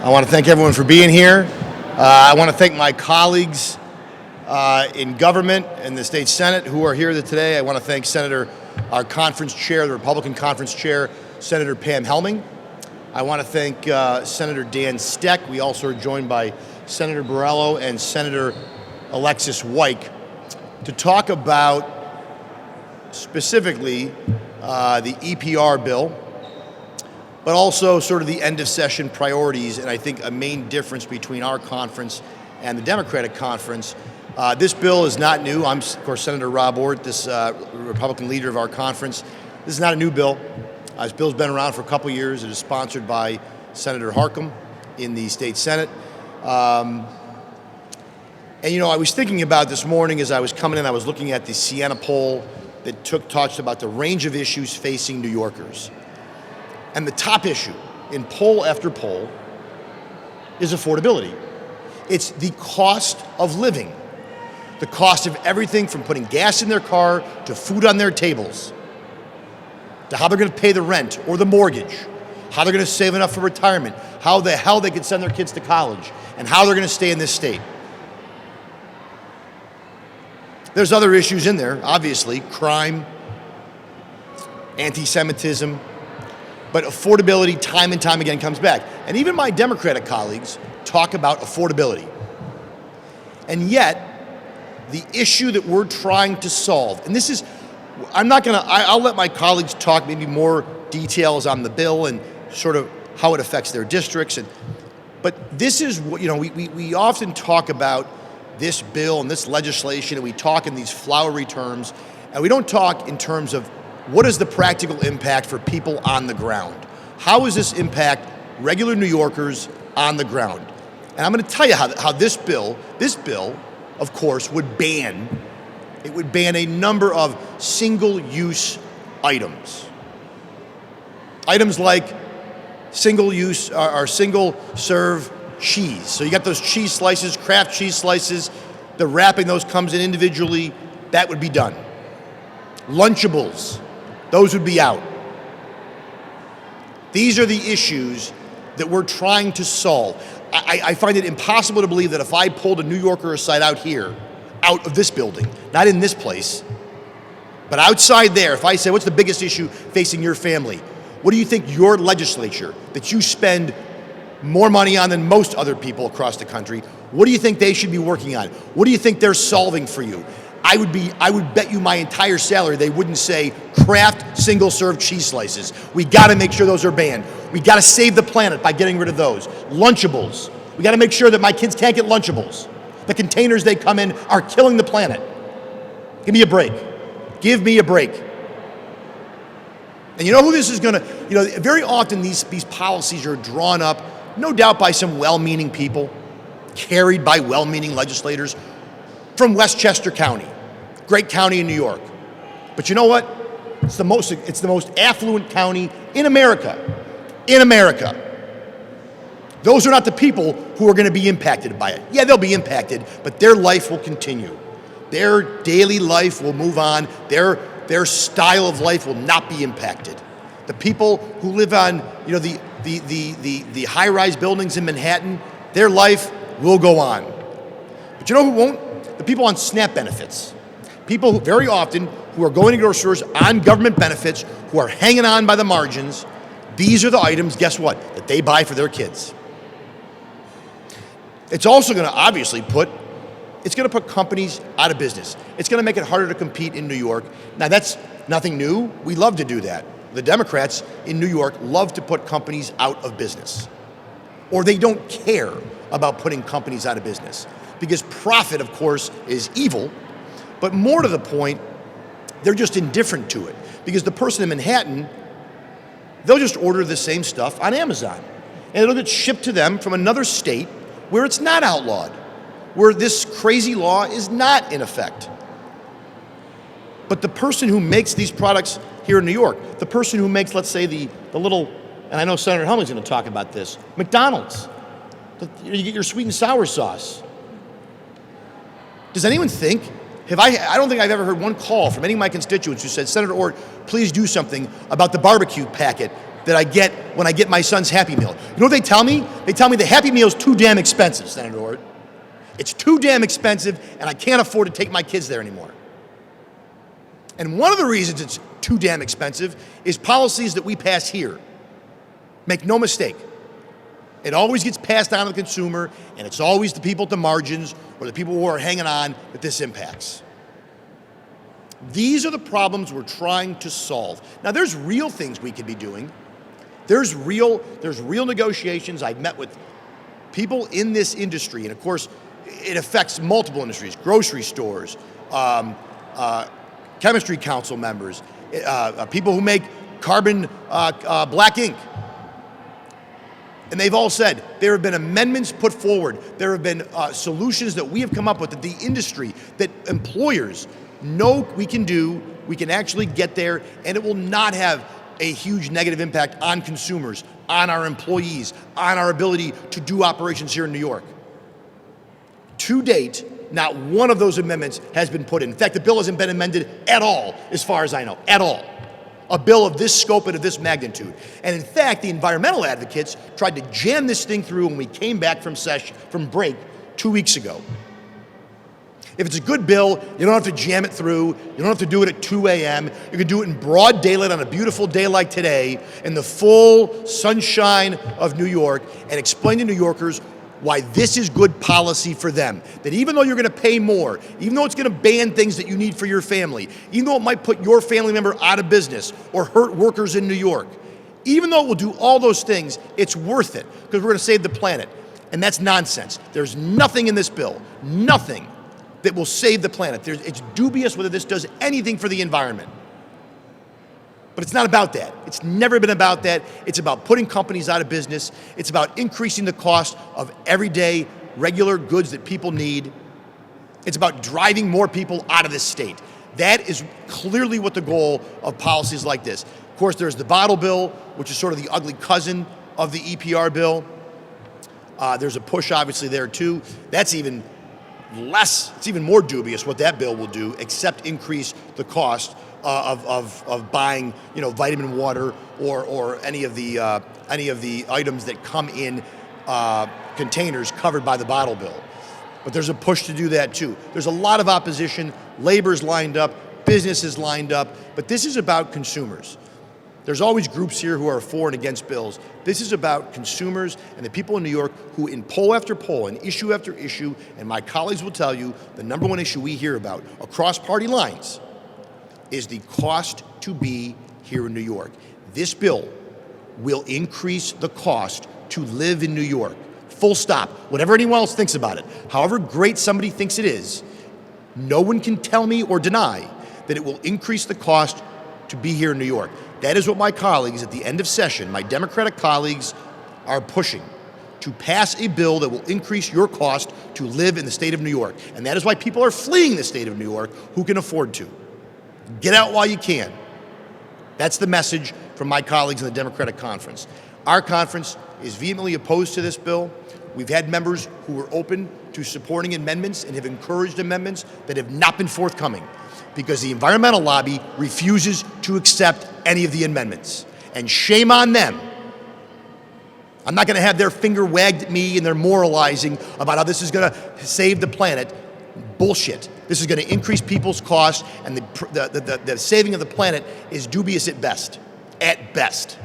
I want to thank everyone for being here. I want to thank my colleagues in government and the state Senate who are here today. I want to thank our conference chair, the Republican conference chair, Senator Pam Helming. I want to thank Senator Dan Steck. We also are joined by Senator Borrello and Senator Alexis Wyke to talk about specifically the EPR bill, but also sort of the end of session priorities, and I think a main difference between our conference and the Democratic conference. This bill is not new. I'm, of course, Senator Rob Ort, this Republican leader of our conference. This is not a new bill. This bill's been around for a couple years. It is sponsored by Senator Harcum in the state Senate. And you know, I was thinking about this morning as I was coming in, I was looking at the Siena poll that talked about the range of issues facing New Yorkers. And the top issue in poll after poll is affordability. It's the cost of living, the cost of everything from putting gas in their car to food on their tables, to how they're going to pay the rent or the mortgage, how they're going to save enough for retirement, how the hell they can send their kids to college, and how they're going to stay in this state. There's other issues in there, obviously, crime, anti-Semitism, but affordability time and time again comes back. And even my Democratic colleagues talk about affordability. And yet, the issue that we're trying to solve, and this is, I'll let my colleagues talk maybe more details on the bill and sort of how it affects their districts. But this is what, you know, we often talk about this bill and this legislation, and we talk in these flowery terms, and we don't talk in terms of what is the practical impact for people on the ground? How does this impact regular New Yorkers on the ground? And I'm going to tell you how this bill, of course, would ban a number of single-use items. Items like single-use or single-serve cheese. So you got those cheese slices, Kraft cheese slices, the wrapping, those comes in individually, that would be done. Lunchables, those would be out. These are the issues that we're trying to solve. I find it impossible to believe that if I pulled a New Yorker aside out here, out of this building, not in this place, but outside there, if I say, what's the biggest issue facing your family? What do you think your legislature, that you spend more money on than most other people across the country, what do you think they should be working on? What do you think they're solving for you? I would bet you my entire salary they wouldn't say Kraft single-serve cheese slices. We got to make sure those are banned. We got to save the planet by getting rid of those. Lunchables. We got to make sure that my kids can't get Lunchables. The containers they come in are killing the planet. Give me a break. Give me a break. And you know who this is going to, you know, very often these policies are drawn up, no doubt by some well-meaning people, carried by well-meaning legislators from Westchester County, great county in New York. But you know what? It's the most affluent county in America. In America. Those are not the people who are going to be impacted by it. Yeah, they'll be impacted, but their life will continue. Their daily life will move on. Their style of life will not be impacted. The people who live on, you know, the high-rise buildings in Manhattan, their life will go on. But you know who won't? The people on SNAP benefits. People who very often who are going to grocery stores on government benefits, who are hanging on by the margins. These are the items, guess what, that they buy for their kids. It's also going to obviously put companies out of business. It's going to make it harder to compete in New York. Now, that's nothing new. We love to do that. The Democrats in New York love to put companies out of business. Or they don't care about putting companies out of business. Because profit, of course, is evil. But more to the point, they're just indifferent to it. Because the person in Manhattan, they'll just order the same stuff on Amazon. And it'll get shipped to them from another state where it's not outlawed, where this crazy law is not in effect. But the person who makes these products here in New York, the person who makes, let's say, the little, and I know Senator Helming's going to talk about this, McDonald's, you get your sweet and sour sauce. Does anyone think, I don't think I've ever heard one call from any of my constituents who said, Senator Ort, please do something about the barbecue packet that I get when I get my son's Happy Meal. You know what they tell me? They tell me the Happy Meal is too damn expensive, Senator Orr. It's too damn expensive, and I can't afford to take my kids there anymore. And one of the reasons it's too damn expensive is policies that we pass here. Make no mistake. It always gets passed on to the consumer, and it's always the people at the margins or the people who are hanging on that this impacts. These are the problems we're trying to solve. Now, there's real things we could be doing. There's real negotiations. I've met with people in this industry, and of course, it affects multiple industries: grocery stores, chemistry council members, people who make carbon black ink. And they've all said there have been amendments put forward. There have been solutions that we have come up with that the industry, that employers know we can do. We can actually get there, and it will not have a huge negative impact on consumers, on our employees, on our ability to do operations here in New York. To date, not one of those amendments has been put in. In fact, the bill hasn't been amended at all, as far as I know, at all. A bill of this scope and of this magnitude. And in fact, the environmental advocates tried to jam this thing through when we came back from break 2 weeks ago. If it's a good bill, you don't have to jam it through. You don't have to do it at 2 a.m. You can do it in broad daylight on a beautiful day like today in the full sunshine of New York and explain to New Yorkers why this is good policy for them. That even though you're going to pay more, even though it's going to ban things that you need for your family, even though it might put your family member out of business or hurt workers in New York, even though it will do all those things, it's worth it because we're going to save the planet. And that's nonsense. There's nothing in this bill, nothing that will save the planet. It's dubious whether this does anything for the environment. But it's not about that. It's never been about that. It's about putting companies out of business. It's about increasing the cost of everyday, regular goods that people need. It's about driving more people out of this state. That is clearly what the goal of policies like this. Of course, there's the bottle bill, which is sort of the ugly cousin of the EPR bill. There's a push, obviously, there too. That's even less, it's even more dubious what that bill will do, except increase the cost of buying, vitamin water or any of the items that come in containers covered by the bottle bill. But there's a push to do that too. There's a lot of opposition. Labor's lined up, businesses lined up, but this is about consumers. There's always groups here who are for and against bills. This is about consumers and the people in New York who, in poll after poll and issue after issue, and my colleagues will tell you, the number one issue we hear about across party lines is the cost to be here in New York. This bill will increase the cost to live in New York. Full stop. Whatever anyone else thinks about it, however great somebody thinks it is, no one can tell me or deny that it will increase the cost to be here in New York. That is what my colleagues at the end of session, my Democratic colleagues, are pushing, to pass a bill that will increase your cost to live in the state of New York. And that is why people are fleeing the state of New York who can afford to. Get out while you can. That's the message from my colleagues in the Democratic Conference. Our conference is vehemently opposed to this bill. We've had members who were open to supporting amendments and have encouraged amendments that have not been forthcoming because the environmental lobby refuses to accept any of the amendments. And shame on them. I'm not going to have their finger wagged at me and they're moralizing about how this is going to save the planet. Bullshit. This is going to increase people's costs, and the saving of the planet is dubious at best. At best.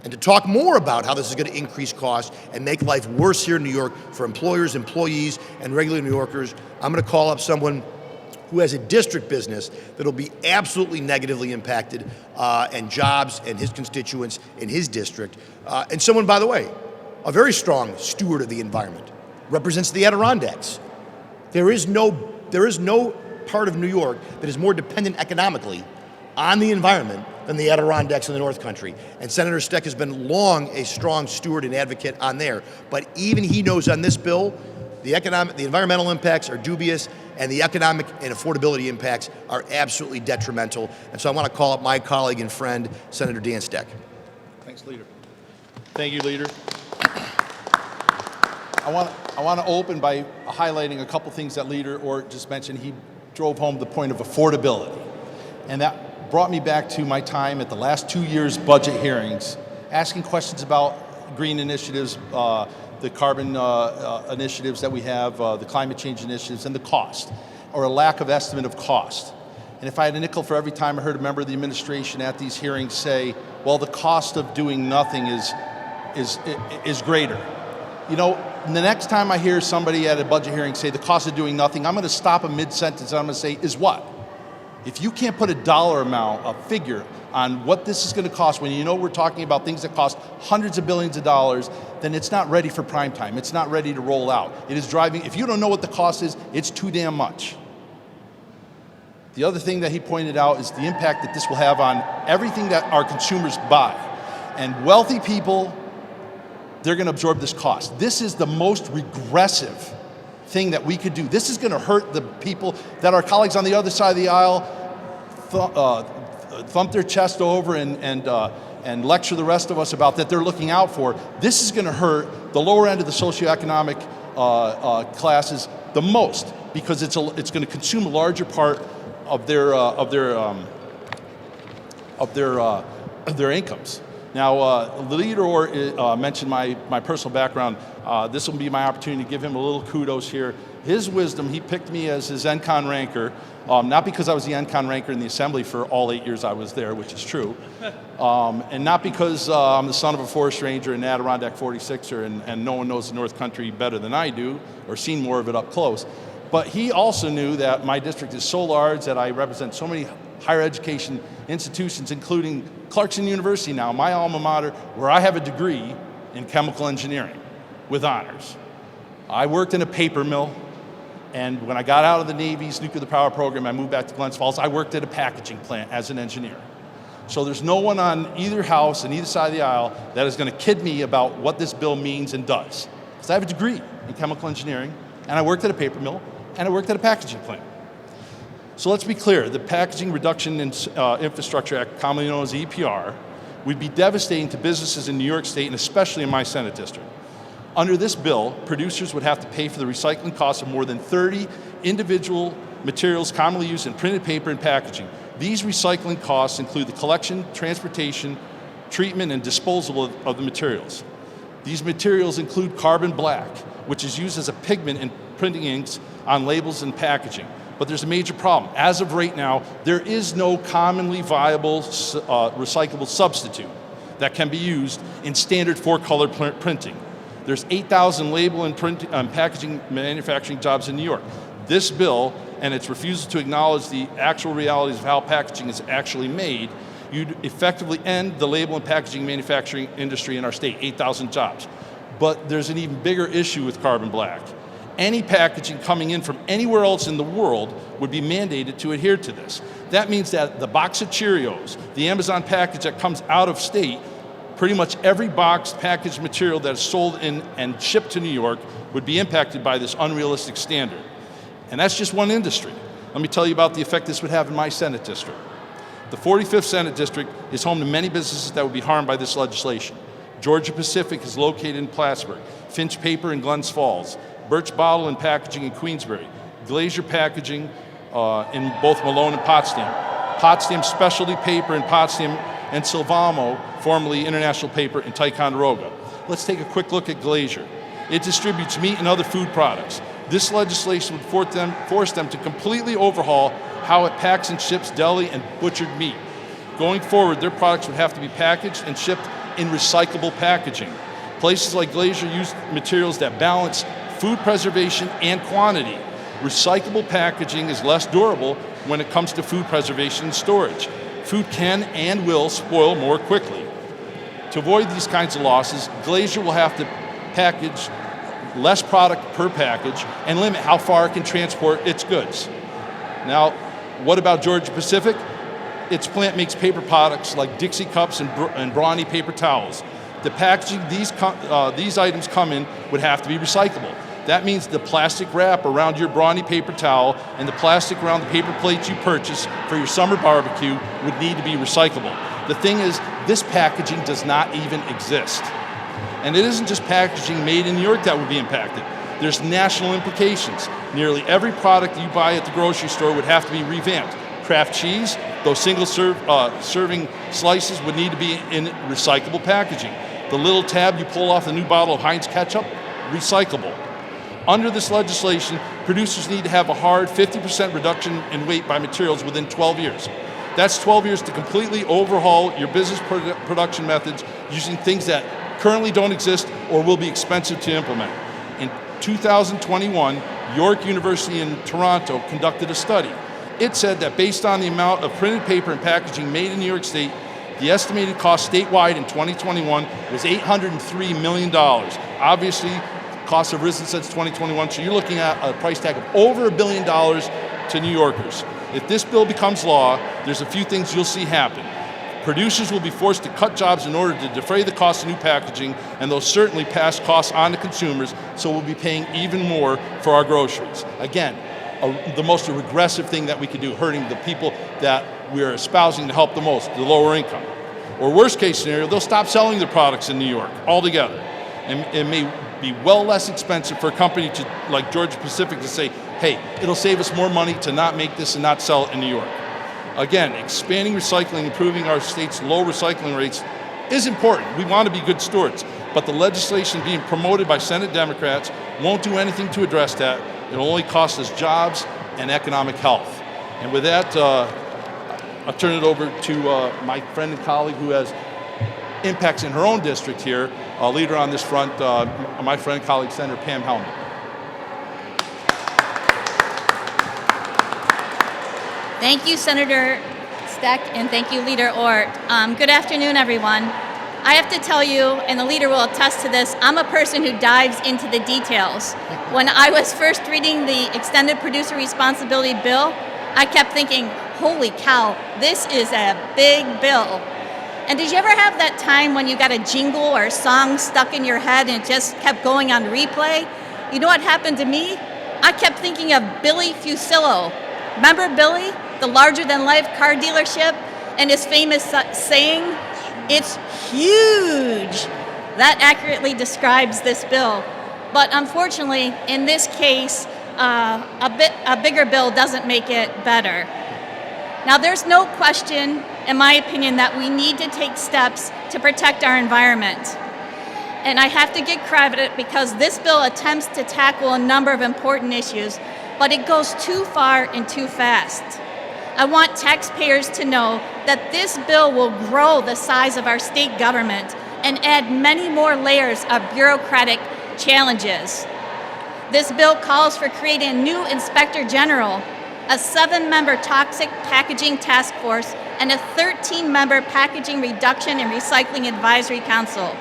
And to talk more about how this is going to increase costs and make life worse here in New York for employers, employees, and regular New Yorkers, I'm going to call up someone who has a district business that will be absolutely negatively impacted, and jobs and his constituents in his district. And someone, by the way, a very strong steward of the environment, represents the Adirondacks. There is no part of New York that is more dependent economically on the environment than the Adirondacks in the North Country. And Senator Steck has been long a strong steward and advocate on there. But even he knows on this bill, the environmental impacts are dubious, and the economic and affordability impacts are absolutely detrimental. And so I want to call up my colleague and friend, Senator Dan Steck. Thanks, Leader. Thank you, Leader. I want to open by highlighting a couple things that Leader Orr just mentioned. He drove home the point of affordability. And that brought me back to my time at the last 2 years' budget hearings asking questions about green initiatives, the carbon initiatives that we have, the climate change initiatives, and the cost, or a lack of estimate of cost. And if I had a nickel for every time I heard a member of the administration at these hearings say, well, the cost of doing nothing is greater. You know, the next time I hear somebody at a budget hearing say the cost of doing nothing, I'm going to stop a mid-sentence and I'm going to say, is what? If you can't put a dollar amount, a figure, on what this is going to cost, when you know we're talking about things that cost hundreds of billions of dollars, then it's not ready for prime time. It's not ready to roll out. It is driving, if you don't know what the cost is, it's too damn much. The other thing that he pointed out is the impact that this will have on everything that our consumers buy. And wealthy people, they're going to absorb this cost. This is the most regressive thing that we could do. This is going to hurt the people that our colleagues on the other side of the aisle thump their chest over and lecture the rest of us about that they're looking out for. This is going to hurt the lower end of the socioeconomic classes the most, because it's going to consume a larger part of their incomes. Now, the leader mentioned my personal background. This will be my opportunity to give him a little kudos here. His wisdom, he picked me as his NCON ranker, not because I was the NCON ranker in the assembly for all 8 years I was there, which is true, and not because I'm the son of a forest ranger and Adirondack 46er and no one knows the North Country better than I do, or seen more of it up close. But he also knew that my district is so large, that I represent so many higher education institutions, including Clarkson University now, my alma mater, where I have a degree in chemical engineering with honors. I worked in a paper mill, and when I got out of the Navy's nuclear power program, I moved back to Glens Falls. I worked at a packaging plant as an engineer. So there's no one on either house and either side of the aisle that is going to kid me about what this bill means and does. Because I have a degree in chemical engineering, and I worked at a paper mill, and I worked at a packaging plant. So let's be clear, the Packaging Reduction in Infrastructure Act, commonly known as EPR, would be devastating to businesses in New York State and especially in my Senate district. Under this bill, producers would have to pay for the recycling costs of more than 30 individual materials commonly used in printed paper and packaging. These recycling costs include the collection, transportation, treatment, and disposal of the materials. These materials include carbon black, which is used as a pigment in printing inks on labels and packaging. But there's a major problem. As of right now, there is no commonly viable recyclable substitute that can be used in standard 4-color printing. There's 8,000 label and packaging manufacturing jobs in New York. This bill and its refusal to acknowledge the actual realities of how packaging is actually made, you'd effectively end the label and packaging manufacturing industry in our state, 8,000 jobs. But there's an even bigger issue with carbon black. Any packaging coming in from anywhere else in the world would be mandated to adhere to this. That means that the box of Cheerios, the Amazon package that comes out of state, pretty much every boxed packaged material that is sold in and shipped to New York would be impacted by this unrealistic standard. And that's just one industry. Let me tell you about the effect this would have in my Senate district. The 45th Senate District is home to many businesses that would be harmed by this legislation. Georgia Pacific is located in Plattsburgh, Finch Paper in Glens Falls, Birch Bottle and Packaging in Queensbury, Glazier Packaging in both Malone and Potsdam, Potsdam Specialty Paper in Potsdam, and Silvamo, formerly International Paper in Ticonderoga. Let's take a quick look at Glazier. It distributes meat and other food products. This legislation would force them to completely overhaul how it packs and ships deli and butchered meat. Going forward, their products would have to be packaged and shipped in recyclable packaging. Places like Glazier use materials that balance food preservation and quantity. Recyclable packaging is less durable when it comes to food preservation and storage. Food can and will spoil more quickly. To avoid these kinds of losses, Glazier will have to package less product per package and limit how far it can transport its goods. Now, what about Georgia Pacific? Its plant makes paper products like Dixie cups and Brawny paper towels. The packaging these items come in would have to be recyclable. That means the plastic wrap around your Brawny paper towel and the plastic around the paper plates you purchase for your summer barbecue would need to be recyclable. The thing is, this packaging does not even exist. And it isn't just packaging made in New York that would be impacted. There's national implications. Nearly every product you buy at the grocery store would have to be revamped. Kraft cheese, those single serving slices would need to be in recyclable packaging. The little tab you pull off the new bottle of Heinz ketchup, recyclable. Under this legislation, producers need to have a hard 50% reduction in weight by materials within 12 years. That's 12 years to completely overhaul your business production methods using things that currently don't exist or will be expensive to implement. In 2021, York University in Toronto conducted a study. It said that based on the amount of printed paper and packaging made in New York State, the estimated cost statewide in 2021 was $803 million. Obviously, costs have risen since 2021, so you're looking at a price tag of over $1 billion to New Yorkers. If this bill becomes law, there's a few things you'll see happen. Producers will be forced to cut jobs in order to defray the cost of new packaging, and they'll certainly pass costs on to consumers, so we'll be paying even more for our groceries. Again, the most regressive thing that we could do, hurting the people that we're espousing to help the most, the lower income. Or worst case scenario, they'll stop selling their products in New York altogether. And it may be well less expensive for a company like Georgia Pacific to say, hey, it'll save us more money to not make this and not sell it in New York. Again, expanding recycling, improving our state's low recycling rates is important. We want to be good stewards, but the legislation being promoted by Senate Democrats won't do anything to address that. It'll only cost us jobs and economic health. And with that, I'll turn it over to my friend and colleague who has impacts in her own district here, a leader on this front, my friend and colleague, Senator Pam Hellman. Thank you, Senator Steck, and thank you, Leader Ort. Good afternoon, everyone. I have to tell you, and the leader will attest to this, I'm a person who dives into the details. When I was first reading the Extended Producer Responsibility Bill, I kept thinking, holy cow, this is a big bill. And did you ever have that time when you got a jingle or a song stuck in your head and it just kept going on replay? You know what happened to me? I kept thinking of Billy Fusillo. Remember Billy, the larger-than-life car dealership, and his famous saying, "It's huge." That accurately describes this bill. But unfortunately, in this case, a bigger bill doesn't make it better. Now, there's no question, in my opinion, that we need to take steps to protect our environment. And I have to give credit because this bill attempts to tackle a number of important issues, but it goes too far and too fast. I want taxpayers to know that this bill will grow the size of our state government and add many more layers of bureaucratic challenges. This bill calls for creating a new Inspector General, a 7-member toxic packaging task force, and a 13-member packaging reduction and recycling advisory council.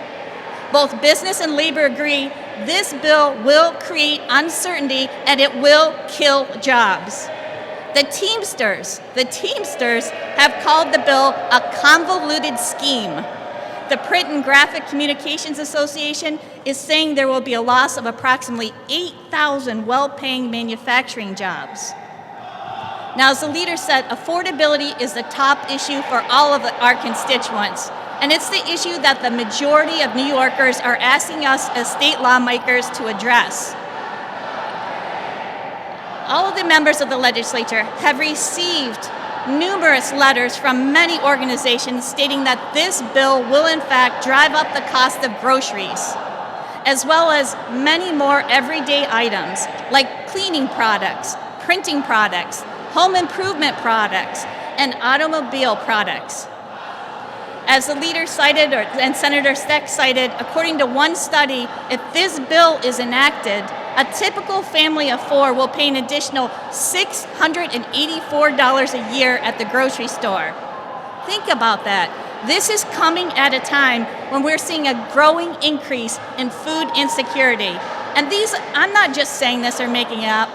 Both business and labor agree this bill will create uncertainty and it will kill jobs. The Teamsters have called the bill a convoluted scheme. The Print and Graphic Communications Association is saying there will be a loss of approximately 8,000 well-paying manufacturing jobs. Now, as the leader said, affordability is the top issue for all of our constituents, and it's the issue that the majority of New Yorkers are asking us as state lawmakers to address. All of the members of the legislature have received numerous letters from many organizations stating that this bill will in fact drive up the cost of groceries, as well as many more everyday items like cleaning products, printing products, home improvement products, and automobile products. As the leader cited, and Senator Steck cited, according to one study, if this bill is enacted, a typical family of 4 will pay an additional $684 a year at the grocery store. Think about that. This is coming at a time when we're seeing a growing increase in food insecurity. And these, I'm not just saying this or making it up.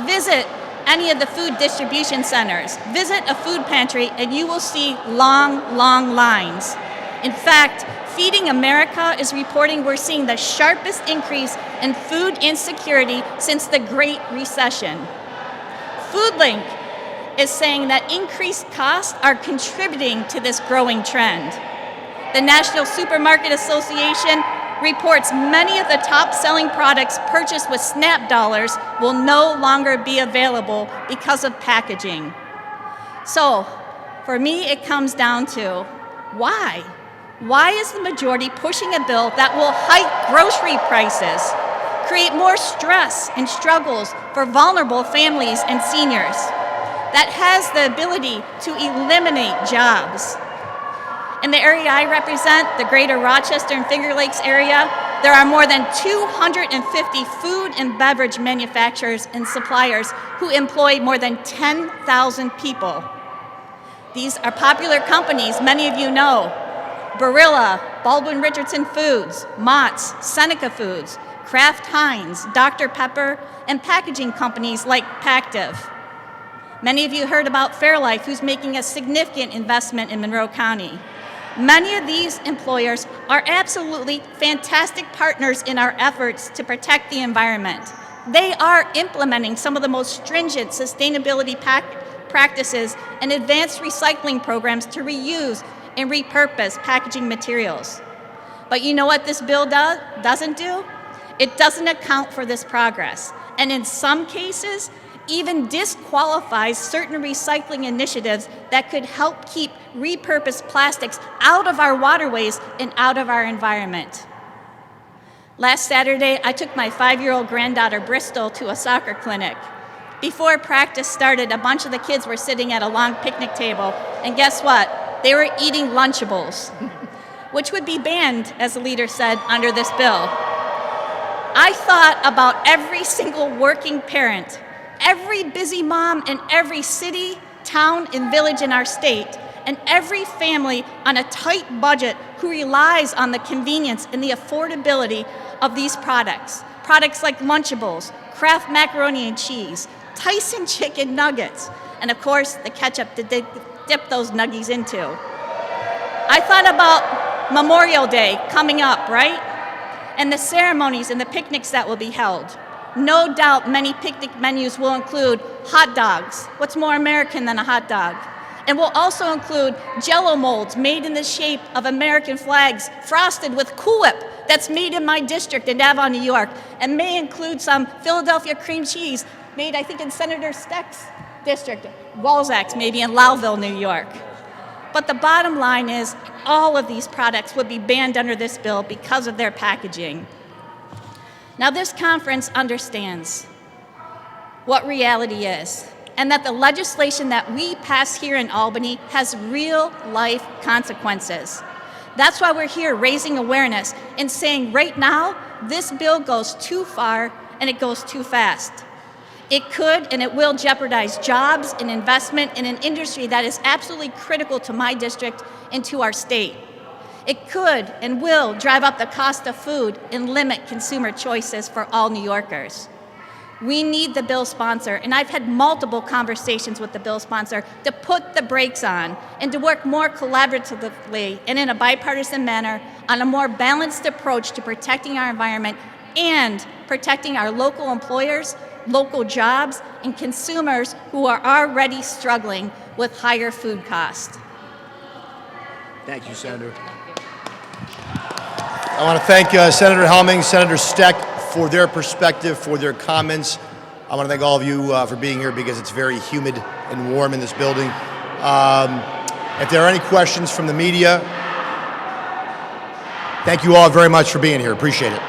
Visit any of the food distribution centers. Visit a food pantry and you will see long, long lines. In fact, Feeding America is reporting we're seeing the sharpest increase in food insecurity since the Great Recession. FoodLink is saying that increased costs are contributing to this growing trend. The National Supermarket Association reports many of the top-selling products purchased with SNAP dollars will no longer be available because of packaging. So, For me, it comes down to why? Why is the majority pushing a bill that will hike grocery prices, create more stress and struggles for vulnerable families and seniors, that has the ability to eliminate jobs? In the area I represent, the greater Rochester and Finger Lakes area, there are more than 250 food and beverage manufacturers and suppliers who employ more than 10,000 people. These are popular companies many of you know: Barilla, Baldwin Richardson Foods, Mott's, Seneca Foods, Kraft Heinz, Dr. Pepper, and packaging companies like Pactiv. Many of you heard about Fairlife, who's making a significant investment in Monroe County. Many of these employers are absolutely fantastic partners in our efforts to protect the environment. They are implementing some of the most stringent sustainability practices and advanced recycling programs to reuse and repurpose packaging materials. But you know what this bill doesn't do? It doesn't account for this progress, and in some cases, even disqualifies certain recycling initiatives that could help keep repurposed plastics out of our waterways and out of our environment. Last Saturday, I took my 5-year-old granddaughter, Bristol, to a soccer clinic. Before practice started, a bunch of the kids were sitting at a long picnic table, and guess what? They were eating Lunchables, which would be banned, as the leader said, under this bill. I thought about every single working parent, every busy mom in every city, town, and village in our state, and every family on a tight budget who relies on the convenience and the affordability of these products. Products like Lunchables, Kraft macaroni and cheese, Tyson chicken nuggets, and of course, the ketchup to dip those nuggies into. I thought about Memorial Day coming up, right? And the ceremonies and the picnics that will be held. No doubt many picnic menus will include hot dogs. What's more American than a hot dog? And will also include Jell-O molds made in the shape of American flags, frosted with Cool Whip that's made in my district in Avon, New York, and may include some Philadelphia cream cheese made, I think, in Senator Steck's district, Walzac's maybe in Lowville, New York. But the bottom line is all of these products would be banned under this bill because of their packaging. Now, this conference understands what reality is, and that the legislation that we pass here in Albany has real-life consequences. That's why we're here raising awareness and saying right now, this bill goes too far and it goes too fast. It could and it will jeopardize jobs and investment in an industry that is absolutely critical to my district and to our state. It could and will drive up the cost of food and limit consumer choices for all New Yorkers. We need the bill sponsor, and I've had multiple conversations with the bill sponsor to put the brakes on and to work more collaboratively and in a bipartisan manner on a more balanced approach to protecting our environment and protecting our local employers, local jobs, and consumers who are already struggling with higher food costs. Thank you, Senator. I want to thank Senator Helming, Senator Steck for their perspective, for their comments. I want to thank all of you for being here because it's very humid and warm in this building. If there are any questions from the media, thank you all very much for being here. Appreciate it.